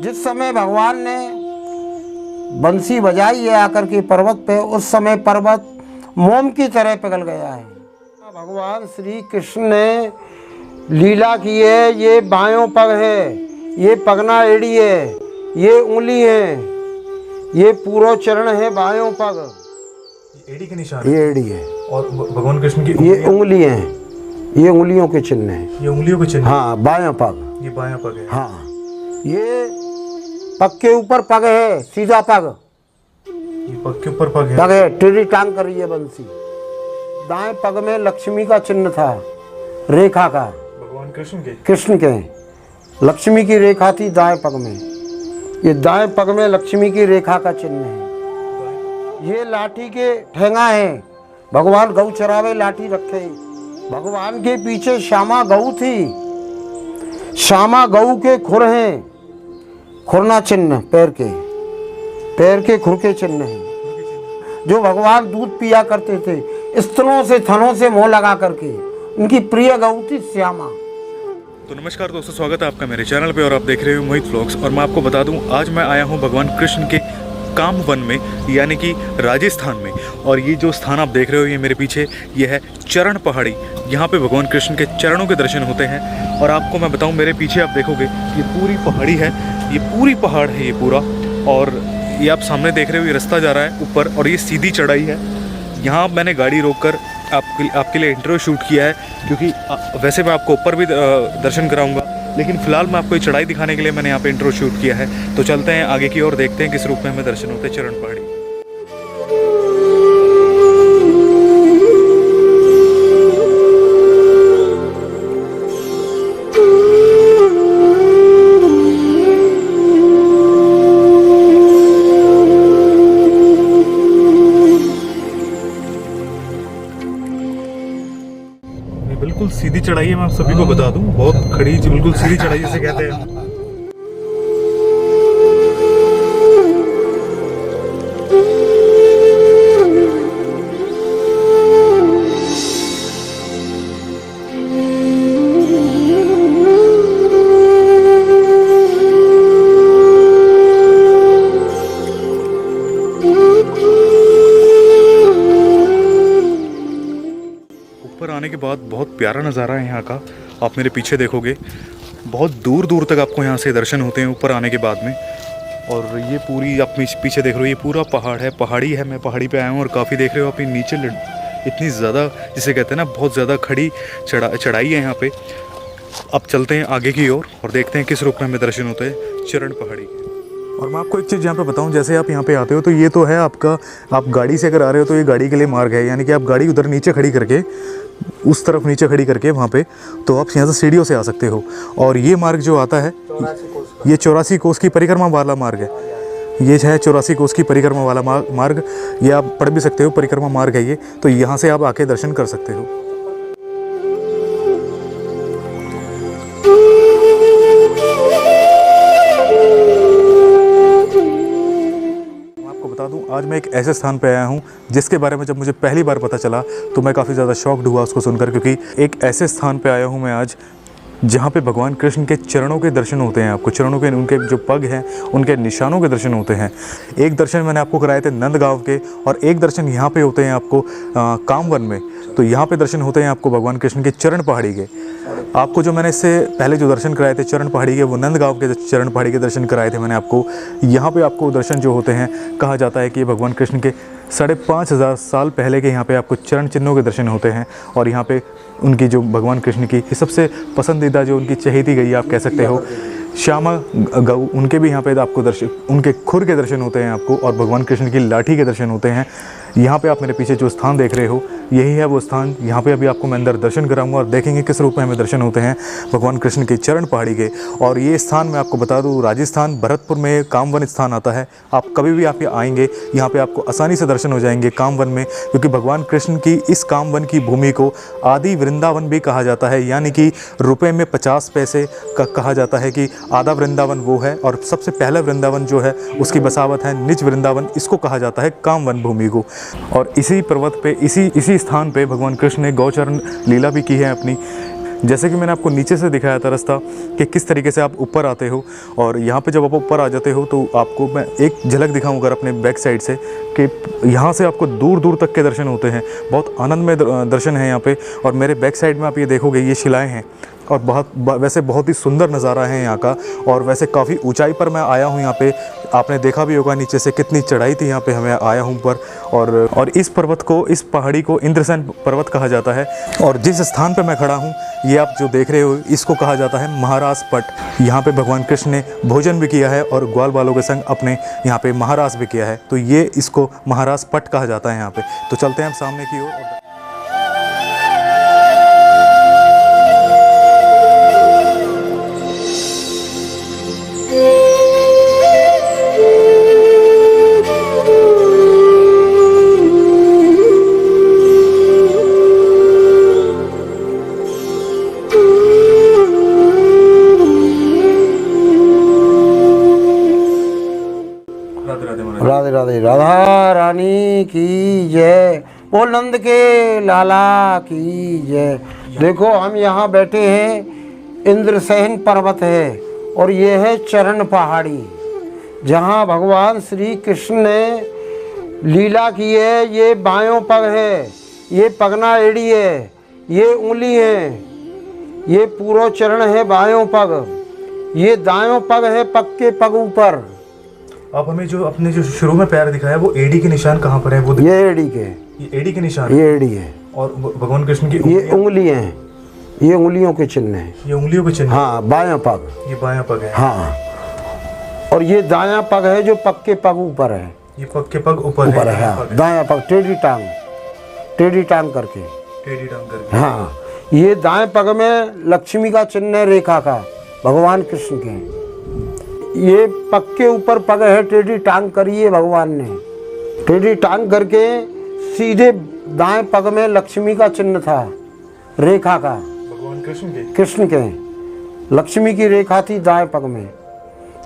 जिस समय भगवान ने बंसी बजाई है आकर के पर्वत पे, उस समय पर्वत मोम की तरह पिघल गया है। भगवान श्री कृष्ण ने लीला की है। ये बायों पग है, ये पगना एड़ी है, ये उंगली है, ये पूरा चरण है, बायों पग। एड़ी के निशान, ये एड़ी है और भगवान कृष्ण की ये उंगली हैं, ये उंगलियों के चिन्ह हैं। ये उंगलियों के चिन्ह। हाँ, बायां पग, ये बायां पग है। हाँ, ये पग के ऊपर पग है, सीधा पग, ये पग के ऊपर पग है। पग है, टेढ़ी टांग कर रही है बंसी। दाएं पग में लक्ष्मी का चिन्ह था, रेखा का। भगवान कृष्ण के लक्ष्मी की रेखा थी दाएं पग में। ये दाएं पग में लक्ष्मी की रेखा का चिन्ह है। ये लाठी के ठेंगा है, भगवान गऊ चरावे लाठी रखे। भगवान के पीछे श्यामा गऊ थी, श्यामा गऊ के खुर हैं, खुरना चिन्ह, पैर के खुर के चिन्ह हैं। जो भगवान दूध पिया करते थे, स्तनों से थनों से मोह लगा करके, उनकी प्रिय गऊ थी श्यामा। तो नमस्कार दोस्तों, स्वागत है आपका मेरे चैनल पे और आप देख रहे हो मोहित व्लॉग्स। और मैं आपको बता दूं, आज मैं आया हूं भगवान कृष्ण के काम वन में, यानी कि राजस्थान में। और ये जो स्थान आप देख रहे हो, ये मेरे पीछे, ये है चरण पहाड़ी। यहाँ पे भगवान कृष्ण के चरणों के दर्शन होते हैं। और आपको मैं बताऊं, मेरे पीछे आप देखोगे ये पूरी पहाड़ी है, ये पूरी पहाड़ है ये पूरा। और ये आप सामने देख रहे हो, ये रास्ता जा रहा है ऊपर और ये सीधी चढ़ाई है। यहाँ मैंने गाड़ी रोककर आपके लिए इंटरव्यू शूट किया है, क्योंकि वैसे मैं आपको ऊपर भी दर्शन कराऊंगा, लेकिन फ़िलहाल मैं आपको ये चढ़ाई दिखाने के लिए मैंने यहाँ पे इंटरव्यू शूट किया है। तो चलते हैं आगे की ओर, देखते हैं किस रूप में हमें दर्शन होते हैं चरण पहाड़ी। बिल्कुल सीधी चढ़ाई है, मैं आप सभी को बता दूं, बहुत खड़ी बिल्कुल सीधी चढ़ाई जिसे कहते हैं। आने के बाद बहुत प्यारा नज़ारा है यहाँ का। आप मेरे पीछे देखोगे, बहुत दूर दूर तक आपको यहाँ से दर्शन होते हैं ऊपर आने के बाद में। और ये पूरी आप पीछे देख रहे हो, ये पूरा पहाड़ है, पहाड़ी है। मैं पहाड़ी पे आया हूँ और काफ़ी देख रहे हो आप नीचे इतनी ज़्यादा, जिसे कहते हैं ना, बहुत ज़्यादा खड़ी चढ़ाई है यहाँ पे। अब चलते हैं आगे की ओर और देखते हैं किस रूप में हमें दर्शन होते हैं चरण पहाड़ी के। और मैं आपको एक चीज़ यहाँ पे बताऊँ, जैसे आप यहाँ पे आते हो तो ये तो है आपका, आप गाड़ी से अगर आ रहे हो तो ये गाड़ी के लिए मार्ग है, यानी कि आप गाड़ी उधर नीचे खड़ी करके, उस तरफ नीचे खड़ी करके वहाँ पे, तो आप यहाँ से सीढ़ियों से आ सकते हो। और ये मार्ग जो आता है, ये 84 कोस की परिक्रमा वाला मार्ग है। ये है 84 कोस की परिक्रमा वाला मार्ग। ये आप पढ़ भी सकते हो, परिक्रमा मार्ग है ये। तो यहाँ से आप आके दर्शन कर सकते हो। बता दूं, आज मैं एक ऐसे स्थान पे आया हूं जिसके बारे में जब मुझे पहली बार पता चला तो मैं काफ़ी ज़्यादा शॉक्ड हुआ उसको सुनकर, क्योंकि एक ऐसे स्थान पे आया हूं मैं आज जहां पे भगवान कृष्ण के चरणों के दर्शन होते हैं। आपको चरणों के, उनके जो पग हैं, उनके निशानों के दर्शन होते हैं। एक दर्शन मैंने आपको कराए थे नंदगांव के, और एक दर्शन यहाँ पे होते हैं आपको कामवन में। तो यहाँ पे दर्शन होते हैं आपको भगवान कृष्ण के चरण पहाड़ी के। आपको जो मैंने इससे पहले जो दर्शन कराए थे चरण पहाड़ी के, वो नंदगांव के चरण पहाड़ी के दर्शन कराए थे मैंने आपको। यहाँ पे आपको दर्शन जो होते हैं, कहा जाता है कि भगवान कृष्ण के 5,500 साल पहले के यहाँ पे आपको चरण चिन्हों के दर्शन होते हैं। और यहाँ पे उनकी जो भगवान कृष्ण की सबसे पसंदीदा, जो उनकी चहेती गई आप कह सकते हो, श्यामा गऊ, उनके भी यहाँ पे आपको दर्शन, उनके खुर के दर्शन होते हैं आपको, और भगवान कृष्ण की लाठी के दर्शन होते हैं। यहाँ पे आप मेरे पीछे जो स्थान देख रहे हो, यही है वो स्थान। यहाँ पे अभी आपको मैं अंदर दर्शन कराऊंगा और देखेंगे किस रूप में हमें दर्शन होते हैं भगवान कृष्ण के चरण पहाड़ी के। और ये स्थान मैं आपको बता दूँ, राजस्थान भरतपुर में कामवन स्थान आता है। आप कभी भी आप आएंगे, यहाँ पे आपको आसानी से दर्शन हो जाएंगे कामवन में, क्योंकि भगवान कृष्ण की इस कामवन की भूमि को आदि वृंदावन भी कहा जाता है। यानी कि रुपये में 50 पैसे का कहा जाता है कि आधा वृंदावन वो है, और सबसे पहला वृंदावन जो है उसकी बसावट है निज वृंदावन, इसको कहा जाता है कामवन भूमि को। और इसी पर्वत पे, इसी स्थान पे भगवान कृष्ण ने गौचरण लीला भी की है अपनी, जैसे कि मैंने आपको नीचे से दिखाया था रास्ता कि किस तरीके से आप ऊपर आते हो, और यहाँ पे जब आप ऊपर आ जाते हो तो आपको मैं एक झलक दिखाऊँ अगर अपने बैक साइड से कि यहाँ से आपको दूर दूर तक के दर्शन होते हैं। बहुत आनंदमय दर्शन है यहाँ पे। और मेरे बैक साइड में आप ये देखोगे ये शिलाएँ हैं, और वैसे बहुत ही सुंदर नज़ारा है यहाँ का। और वैसे काफ़ी ऊंचाई पर मैं आया हूँ यहाँ पे, आपने देखा भी होगा नीचे से कितनी चढ़ाई थी यहाँ पे हमें आया हूँ पर। और इस पर्वत को, इस पहाड़ी को इंद्रसेन पर्वत कहा जाता है। और जिस स्थान पे मैं खड़ा हूँ ये आप जो देख रहे हो इसको कहा जाता है महारास पट। यहाँ पे भगवान कृष्ण ने भोजन भी किया है और ग्वाल बालों के संग अपने यहाँ पे महारास भी किया है, तो ये इसको महारास पट कहा जाता है यहाँ पे। तो चलते हैं हम सामने की ओर। राधे राधे। राधा रानी की जय, ओ नंद के लाला की जय। देखो हम यहाँ बैठे हैं, इंद्रसेन पर्वत है और ये है चरण पहाड़ी, जहाँ भगवान श्री कृष्ण ने लीला की है। ये बायों पग है, ये पगना एड़ी है, ये उंगली है, ये पूरा चरण है बायों पग, ये दायों पग है पग के पग ऊपर। आप हमें जो अपने जो शुरू में पैर दिखाया वो एडी के निशान कहाँ पर है? वो ये एडी के, ये एडी के निशान, ये एडी है। और भगवान कृष्ण की ये उंगली हैं, ये उंगलियों के चिन्ह हैं। ये उंगलियों के चिन्ह? हाँ, बायां पग, ये बायां पग है। हाँ, और ये दायां पग है जो पग के पग ऊपर है। ये पग के पग ऊपर है। हाँ, दायां पग टेढ़ी टांग, टेढ़ी टांग करके, टेढ़ी टांग करके। हाँ, ये दाएं पग में लक्ष्मी का चिन्ह है, रेखा का, भगवान कृष्ण के। ये पग के ऊपर पग है, टेढ़ी टांग करी है भगवान ने, टेढ़ी टांग करके सीधे दाएं पग में लक्ष्मी का चिन्ह था, रेखा का, भगवान कृष्ण के लक्ष्मी की रेखा थी दाएं पग में।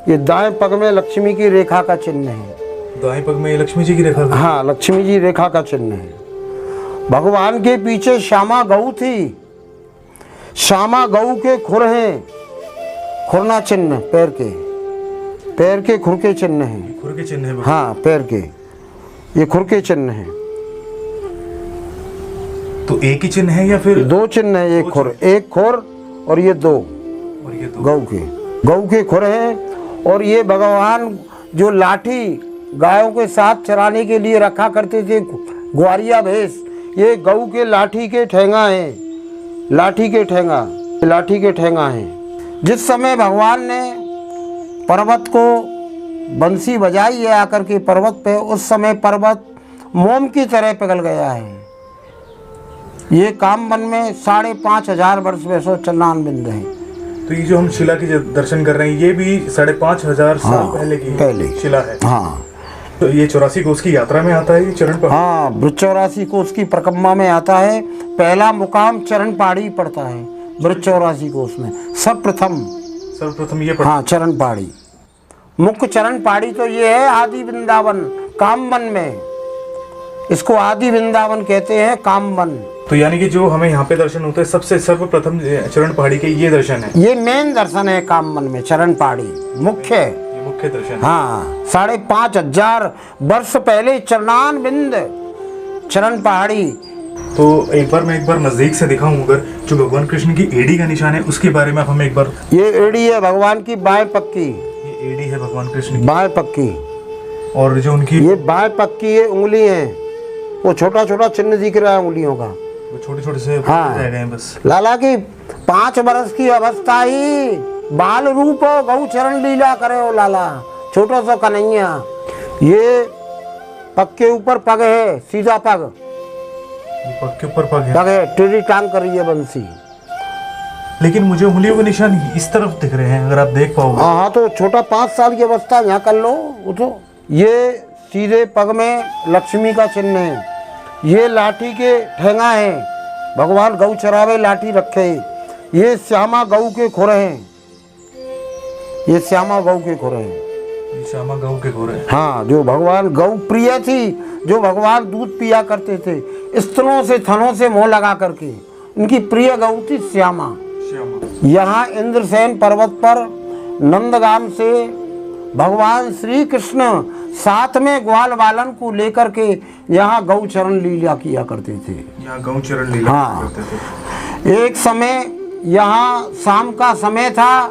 ये दाएं पग में लक्ष्मी की रेखा का चिन्ह है। दाएं पग में लक्ष्मी जी की रेखा? हाँ, लक्ष्मी जी रेखा का चिन्ह है। भगवान के पीछे श्यामा गऊ थी, श्यामा गऊ के खुर हैं, खुरना चिन्ह, पैर के खुर के चिन्ह हैं। खुर के चिन्ह है? हाँ, पैर के, ये खुर के चिन्ह हैं। तो एक ही चिन्ह है या फिर दो चिन्ह है? एक खुर, एक खुर और ये दो, और ये दो गऊ के खुर हैं। और ये भगवान जो लाठी गायों के साथ चराने के लिए रखा करते थे, ग्वारिया भैंस, ये गऊ के लाठी के ठेंगा हैं, लाठी के ठेंगा हैं। जिस समय भगवान ने पर्वत को बंसी बजाई है आकर के पर्वत पे, उस समय पर्वत मोम की तरह पिघल गया है। ये कामवन में 5,500 वर्ष वैसो चन्नान बिंद है। तो ये जो हम शिला की जो दर्शन कर रहे हैं ये भी 5,500 साल पहले की शिला है। हाँ, तो ये 84 कोस की यात्रा में आता है ये चरण पहाड़ी? हाँ, 84 कोस की परिक्रमा में आता है। पहला मुकाम चरण पहाड़ी पड़ता है 84 कोस में, सर्वप्रथम ये पड़ता। हाँ, चरण पहाड़ी, मुख्य चरण पहाड़ी तो ये है आदि वृंदावन कामवन में, इसको आदि वृंदावन कहते हैं, कामवन। तो यानी कि जो हमें यहाँ पे दर्शन होते हैं सबसे सर्वप्रथम चरण पहाड़ी के ये दर्शन है? ये मेन दर्शन है कामवन में, चरण पहाड़ी मुख्य दर्शन। हाँ, 5,500 वर्ष पहले चरणान बिंद चरण पहाड़ी। तो एक बार नजदीक से दिखाऊं अगर, जो भगवान कृष्ण की एड़ी का निशान है उसके बारे में आप हमें एक बार। ये एड़ी है भगवान की बाएं पक्की, ये एड़ी है भगवान कृष्ण की बाएं पक्की, और जो उनकी ये बाएं पक्की ये उंगली है, वो छोटा छोटा चिन्ह दिख रहा है उंगलियों का, वो छोटे से हाँ, रह गए हैं बस। लाला की 5 वर्ष की अवस्था ही बाल रूप हो गौ चरण लीला करे हो लाला, छोटा सा कन्हैया। ये पग के ऊपर पग है, सीधा पग, पग के ऊपर पग है, टेढ़ी टांग कर रही है बंसी। लेकिन मुझे उंगलियों के निशान इस तरफ दिख रहे हैं, अगर आप देख पाओगे। हाँ, तो छोटा 5 साल की अवस्था यहाँ कर लो, उठो। ये सीधे पग में लक्ष्मी का चिन्ह है, ये लाठी के ठेंगा है, भगवान गौ चरावे लाठी रखे। ये श्यामा गऊ के खुर हैं, ये श्यामा गऊ के खुर हैं, श्यामा गऊ के खुर हैं। हाँ, जो भगवान गऊ प्रिय थी, जो भगवान दूध पिया करते थे, स्तनों से थनों से मोह लगा करके, उनकी प्रिय गऊ थी श्यामा। यहाँ इंद्रसेन पर्वत पर नंदगाम से भगवान श्री कृष्ण साथ में ग्वाल बालन को लेकर के यहाँ गौचरण लीला किया करते थे। यहाँ गौचरण लीला हाँ। करते थे। एक समय यहाँ शाम का समय था,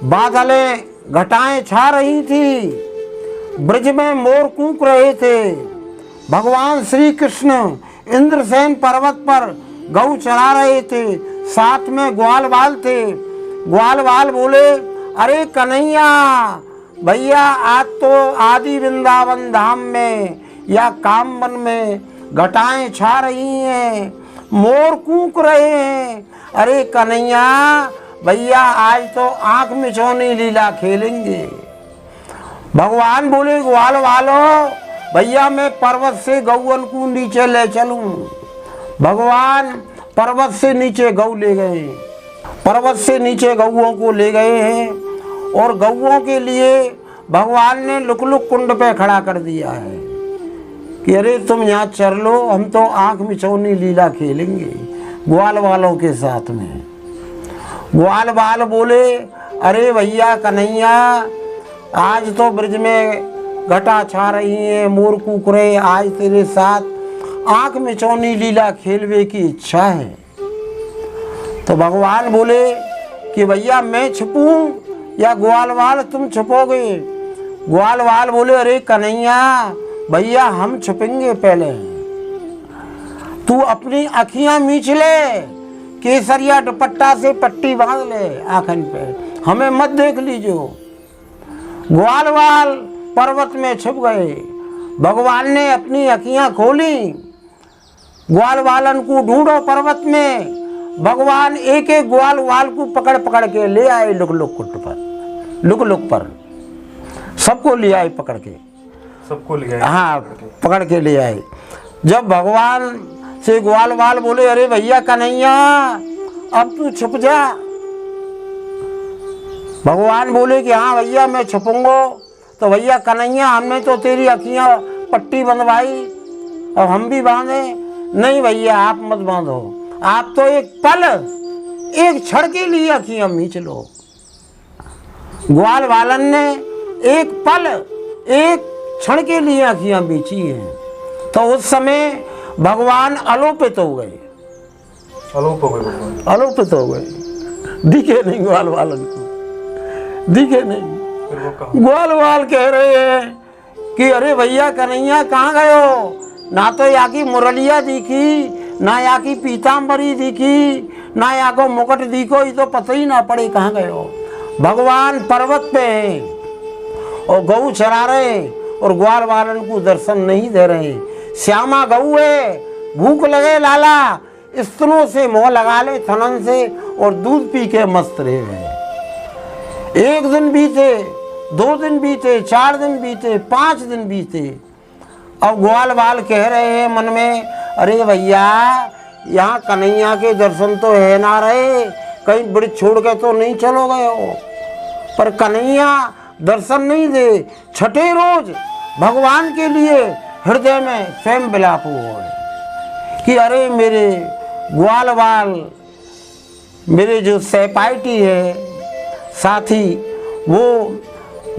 बादलें घटाएं छा रही थी, ब्रज में मोर कूक रहे थे। भगवान श्री कृष्ण इंद्रसेन पर्वत पर गौ चरा रहे थे, साथ में ग्वाल बाल थे। ग्वाल बाल बोले, अरे कन्हैया भैया, आज तो आदि वृंदावन धाम में या कामवन में घटाएं छा रही हैं, मोर कूक रहे हैं। अरे कन्हैया भैया, आज तो आंख मिचौनी लीला खेलेंगे। भगवान बोले, ग्वाल वालो भैया, मैं पर्वत से गौवन को नीचे ले चलूं। भगवान पर्वत से नीचे गौ ले गए, पर्वत से नीचे गौओं को ले गए हैं और गौओं के लिए भगवान ने लुक-लुक कुंड पे खड़ा कर दिया है कि अरे तुम यहाँ चर लो, हम तो आंख मिचौनी लीला खेलेंगे ग्वाल वालों के साथ में। ग्वाल बाल बोले, अरे भैया कन्हैया, आज तो ब्रज में घटा छा रही है, मोर कूक रहे, आज तेरे साथ आंख मिचौनी लीला खेलवे की इच्छा है। तो भगवान बोले कि भैया मैं छुपूं या ग्वाल वाल तुम छुपोगे? ग्वाल वाल बोले, अरे कन्हैया भैया, हम छुपेंगे, पहले तू अपनी अखियां मीच ले, केसरिया दुपट्टा से पट्टी बांध ले आँखन पे, हमें मत देख लीजिए। ग्वाल वाल पर्वत में छुप गए। भगवान ने अपनी अखियां खोली, ग्वाल वालन को ढूंढो पर्वत में। भगवान एक एक ग्वाल वाल को पकड़ पकड़ के ले आए लुक-लुक कुंड पर, लुक-लुक पर सबको ले आए पकड़ के, सबको ले आए। हाँ, पकड़ के ले आए। जब भगवान से ग्वाल वाल बोले, अरे भैया कन्हैया, अब तू छुप जा। भगवान बोले कि हाँ भैया मैं छुपूंगा। तो भैया कन्हैया, हमने तो तेरी अखियां पट्टी बंधवाई और हम भी बांधे। नहीं भैया, आप मत बांधो, आप तो एक पल, एक क्षण के लिए अखियां मीच लो। ग्वाल वालन ने एक पल, एक क्षण के लिए अखियां मीची हैं। तो उस समय भगवान आलोपित हो गए, आलोपित हो गए, दिखे नहीं ग्वाल वालन को, दिखे नहीं। ग्वाल वाल कह रहे हैं कि अरे भैया कन्हैया, कहाँ गए हो? ना तो यहाँ की मुरलिया दिखी, ना यहाँ की पीताम्बरी दिखी, ना यहाँ को मुकुट दिखो, ये तो पता ही ना पड़े कहाँ गए हो। भगवान पर्वत पे हैं और गऊ चरा रहे और ग्वाल वालन को दर्शन नहीं दे रहे। श्यामा गऊ है, भूख लगे लाला, स्तनों से मोह लगा ले थनन से और दूध पी के मस्त रहे। एक दिन बीते, 2 दिन बीते, 4 दिन बीते, 5 दिन बीते। अब ग्वाल बाल कह रहे हैं मन में, अरे भैया, यहाँ कन्हैया के दर्शन तो है ना रहे, कहीं ब्रज छोड़ के तो नहीं चलो गए हो। पर कन्हैया दर्शन नहीं दे। छठे रोज भगवान के लिए हृदय में स्वयं विलाप हुआ कि अरे मेरे ग्वाल बाल, मेरे जो सहपाठी है, साथी, वो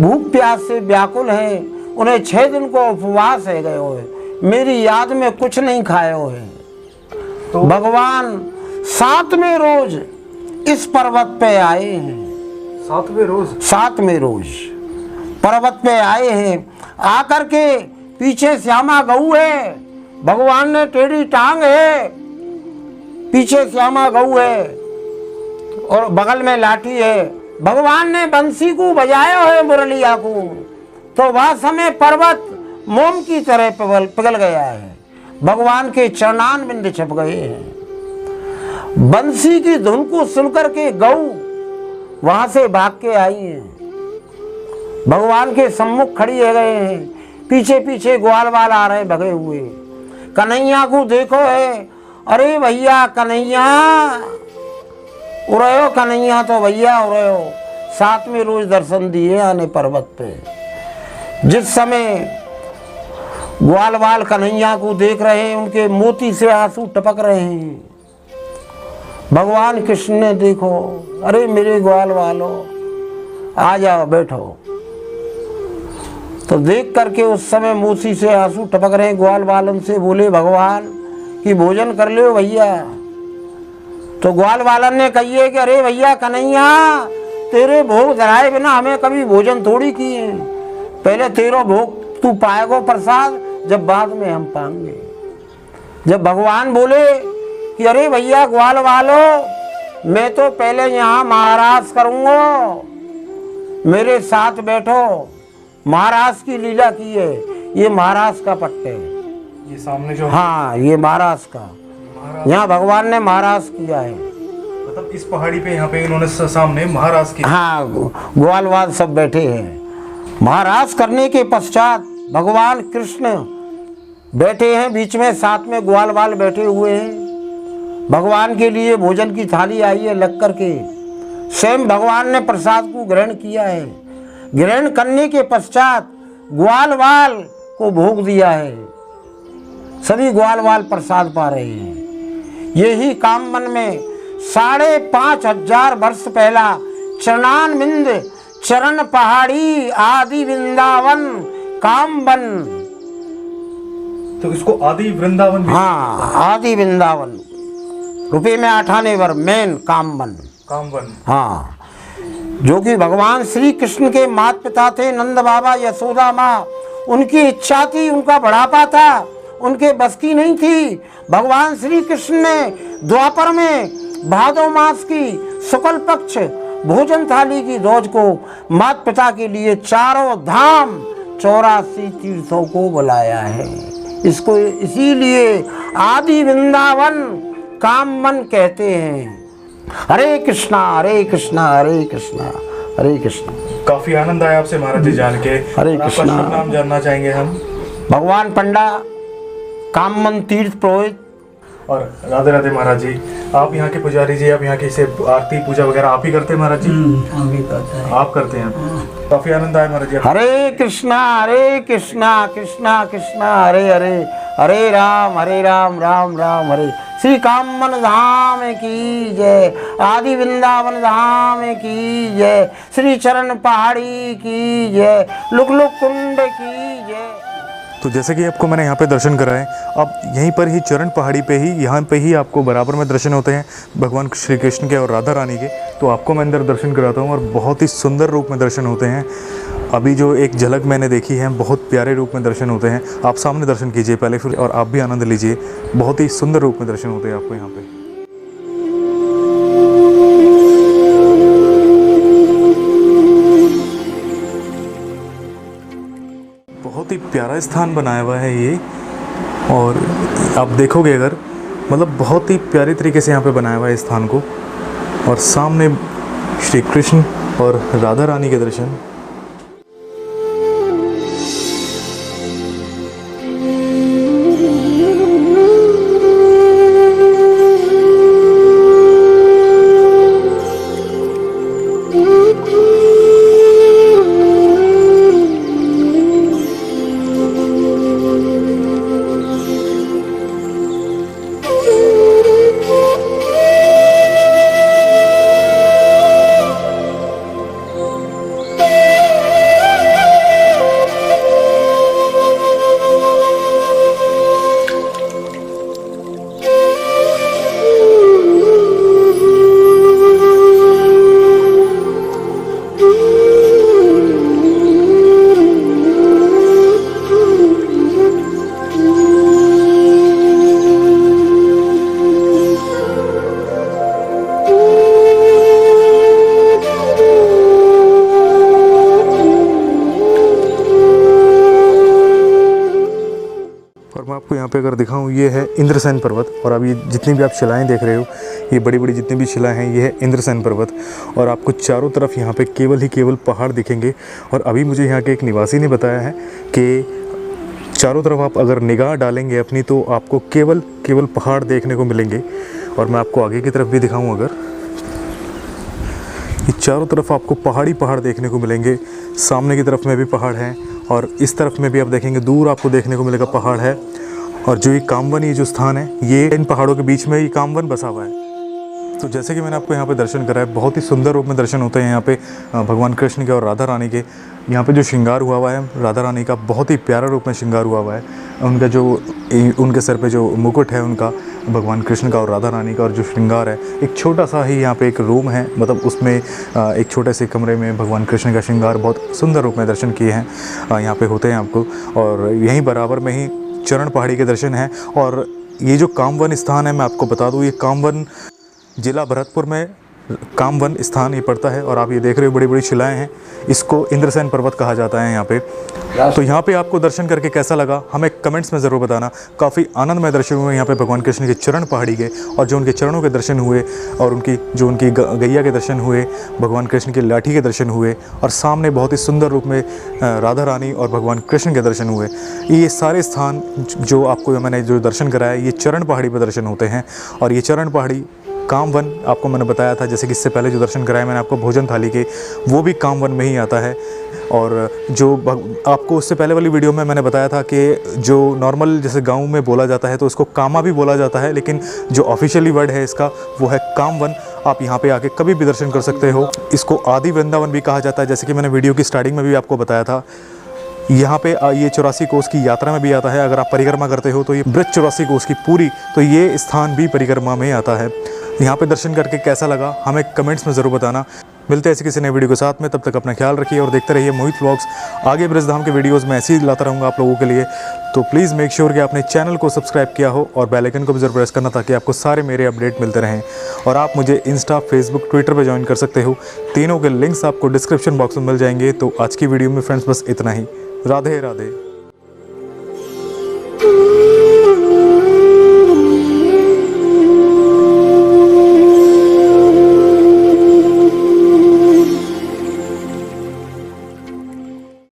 भूख प्यास से व्याकुल है, उन्हें 6 दिन को उपवास है गए हुए, मेरी याद में कुछ नहीं खाए हुए। तो भगवान 7वें रोज इस पर्वत पे आए हैं। 7वें रोज पर्वत पे आए हैं। आकर के पीछे श्यामा गऊ है, भगवान ने टेढ़ी टांग है, पीछे श्यामा गऊ है और बगल में लाठी है। भगवान ने बंसी को बजाया है मुरलिया को, तो वह समय पर्वत मोम की तरह पिघल गया है। भगवान के चरणान बिंद छप गए हैं। बंसी की धुन को सुनकर के गऊ वहां से भाग के आई हैं, भगवान के सम्मुख खड़ी है गए हैं। पीछे पीछे ग्वाल बाल आ रहे भगे हुए। कन्हैया को देखो है, अरे भैया कन्हैया, उड़े हो कन्हैया, तो भैया उड़े हो। 7वें रोज दर्शन दिए आने पर्वत पे। जिस समय ग्वाल बाल कन्हैया को देख रहे हैं, उनके मोती से आंसू टपक रहे हैं। भगवान कृष्ण ने देखो, अरे मेरे ग्वाल वालों आ जाओ बैठो। तो देख करके उस समय मूसी से आंसू टपक रहे ग्वाल वालन से, बोले भगवान कि भोजन कर लो भैया। तो ग्वाल वालन ने कहिए कि अरे भैया कन्हैया, तेरे भोग धराए बिना हमें कभी भोजन थोड़ी किए, पहले तेरा भोग तू पाएगो प्रसाद, जब बाद में हम पाएंगे। जब भगवान बोले कि अरे भैया ग्वाल वालो, मैं तो पहले यहाँ महाराज करूँगा, मेरे साथ बैठो। महाराज की लीला की है, ये महाराज का पट्ट है, ये सामने जो, हाँ ये महाराज का, यहाँ भगवान ने महाराज किया है। मतलब इस पहाड़ी पे यहाँ पे इन्होंने सामने महाराज की, हाँ ग्वालवाल सब बैठे हैं। महाराज करने के पश्चात भगवान कृष्ण बैठे हैं बीच में, साथ में ग्वालवाल बैठे हुए हैं। भगवान के लिए भोजन की थाली आई है लग करके, स्वयं भगवान ने प्रसाद को ग्रहण किया है। ग्रहण करने के पश्चात ग्वालवाल को भोग दिया है, सभी ग्वालवाल प्रसाद पा रहे हैं। यही कामवन में 5,500 वर्ष पहला चरणानबिंद चरण पहाड़ी आदि वृंदावन कामवन, तो इसको आदि वृंदावन भी, हाँ आदि वृंदावन, रुपये में 8 आने पर मेन कामवन, कामवन, हाँ, जो कि भगवान श्री कृष्ण के माता पिता थे, नंद बाबा यशोदा माँ, उनकी इच्छा थी, उनका बढ़ापा था, उनके बस की नहीं थी। भगवान श्री कृष्ण ने द्वापर में भादो मास की शुक्ल पक्ष भोजन थाली की रोज को माता पिता के लिए चारों धाम 84 तीर्थों को बुलाया है। इसको इसीलिए आदि वृंदावन कामवन कहते हैं। हरे कृष्णा हरे कृष्णा हरे कृष्णा हरे कृष्णा। काफी आनंद आया आपसे महाराज जी जान के। हरे आपका कृष्णा। शुभ नाम जानना चाहेंगे हम। भगवान पंडा कामवन तीर्थ पुरोहित। और राधे राधे महाराज जी, आप यहाँ के पुजारी जी, आप यहाँ की से आरती पूजा वगैरह आप ही करते हैं महाराज जी? आप करते हैं। काफी आनंद आया महाराज जी। हरे कृष्णा कृष्णा कृष्णा हरे हरे, हरे राम राम राम हरे। श्री कामवन धाम की जय, आदि वृंदावन धाम की जय, श्री चरण पहाड़ी की जय, लुक लुक कुंड की जय। तो जैसे कि आपको मैंने यहाँ पे दर्शन कराए, अब यहीं पर ही चरण पहाड़ी पे ही, यहाँ पे ही आपको बराबर में दर्शन होते हैं भगवान श्री कृष्ण के और राधा रानी के। तो आपको मैं अंदर दर्शन कराता हूँ और बहुत ही सुंदर रूप में दर्शन होते हैं। अभी जो एक झलक मैंने देखी है, बहुत प्यारे रूप में दर्शन होते हैं। आप सामने दर्शन कीजिए पहले, फिर और आप भी आनंद लीजिए। बहुत ही सुंदर रूप में दर्शन होते हैं आपको यहाँ पे। बहुत ही प्यारा स्थान बनाया हुआ है ये, और आप देखोगे अगर, मतलब बहुत ही प्यारे तरीके से यहाँ पे बनाया हुआ है इस स्थान को। और सामने श्री कृष्ण और राधा रानी के दर्शन। आपको यहाँ पे अगर दिखाऊं, ये है इंद्रसेन पर्वत। और अभी जितनी भी आप शिलाएं देख रहे हो, ये बड़ी बड़ी जितनी भी शिलाएं हैं, ये है इंद्रसेन पर्वत। और आपको चारों तरफ यहाँ पे केवल ही केवल पहाड़ दिखेंगे। और अभी मुझे यहाँ के एक निवासी ने बताया है कि चारों तरफ आप अगर निगाह डालेंगे अपनी, तो आपको केवल केवल पहाड़ देखने को मिलेंगे। और मैं आपको आगे की तरफ भी दिखाऊँ, अगर ये चारों तरफ आपको पहाड़ी पहाड़ देखने को मिलेंगे। सामने की तरफ में भी पहाड़ हैं, और इस तरफ में भी आप देखेंगे, दूर आपको देखने को मिलेगा पहाड़ है। और जो ये कामवन, ये जो स्थान है, ये इन पहाड़ों के बीच में ये कामवन बसा हुआ है। तो जैसे कि मैंने आपको यहाँ पे दर्शन कराया, बहुत ही सुंदर रूप में दर्शन होते हैं यहाँ पे भगवान कृष्ण के और राधा रानी के। यहाँ पे जो श्रृंगार हुआ हुआ है राधा रानी का, बहुत ही प्यारा रूप में श्रृंगार हुआ हुआ है। उनका जो उनके सर पे जो मुकुट है उनका, भगवान कृष्ण का और राधा रानी का, और जो श्रृंगार है, एक छोटा सा ही यहाँ पे एक रूम है, मतलब उसमें एक छोटे से कमरे में भगवान कृष्ण का श्रृंगार बहुत सुंदर रूप में दर्शन किए हैं यहाँ पे होते हैं आपको। और यहीं बराबर में ही चरण पहाड़ी के दर्शन हैं। और ये जो कामवन स्थान है, मैं आपको बता दूँ, ये कामवन जिला भरतपुर में कामवन स्थान ये पड़ता है। और आप ये देख रहे हो बड़ी बड़ी शिलाएं हैं, इसको इंद्रसेन पर्वत कहा जाता है यहाँ पे। तो यहाँ पे आपको दर्शन करके कैसा लगा हमें कमेंट्स में ज़रूर बताना। काफ़ी आनंदमय दर्शन हुए यहाँ पे भगवान कृष्ण के चरण पहाड़ी के, और जो उनके चरणों के दर्शन हुए, और उनकी गैया के दर्शन हुए, भगवान कृष्ण की लाठी के दर्शन हुए, और सामने बहुत ही सुंदर रूप में राधा रानी और भगवान कृष्ण के दर्शन हुए। ये सारे स्थान जो आपको मैंने जो दर्शन कराया, ये चरण पहाड़ी पर दर्शन होते हैं। और ये चरण पहाड़ी कामवन आपको मैंने बताया था, जैसे कि इससे पहले जो दर्शन कराए मैंने आपको भोजन थाली के, वो भी कामवन में ही आता है। और जो आपको उससे पहले वाली वीडियो में मैंने बताया था कि जो नॉर्मल जैसे गांव में बोला जाता है तो उसको कामा भी बोला जाता है, लेकिन जो ऑफिशियली वर्ड है इसका वो है कामवन। आप यहाँ पे आके कभी भी दर्शन कर सकते हो। इसको आदि वृंदावन भी कहा जाता है, जैसे कि मैंने वीडियो की स्टार्टिंग में भी आपको बताया था। यहाँ पे ये 84 कोस की यात्रा में भी आता है। अगर आप परिक्रमा करते हो तो ये ब्रज 84 कोस की पूरी, तो ये स्थान भी परिक्रमा में आता है। यहाँ पे दर्शन करके कैसा लगा हमें कमेंट्स में ज़रूर बताना। मिलते हैं ऐसे किसी नए वीडियो के साथ में, तब तक अपना ख्याल रखिए और देखते रहिए मोहित व्लॉग्स। आगे ब्रजधाम के वीडियोस में ऐसे ही लाता रहूँगा आप लोगों के लिए। तो प्लीज़ मेक श्योर कि आपने चैनल को सब्सक्राइब किया हो और बेल आइकन को भी ज़रूर प्रेस करना, ताकि आपको सारे मेरे अपडेट मिलते रहें। और आप मुझे इंस्टा, फेसबुक, ट्विटर पर ज्वाइन कर सकते हो। तीनों के लिंक्स आपको डिस्क्रिप्शन बॉक्स में मिल जाएंगे। तो आज की वीडियो में फ्रेंड्स बस इतना ही। राधे राधे।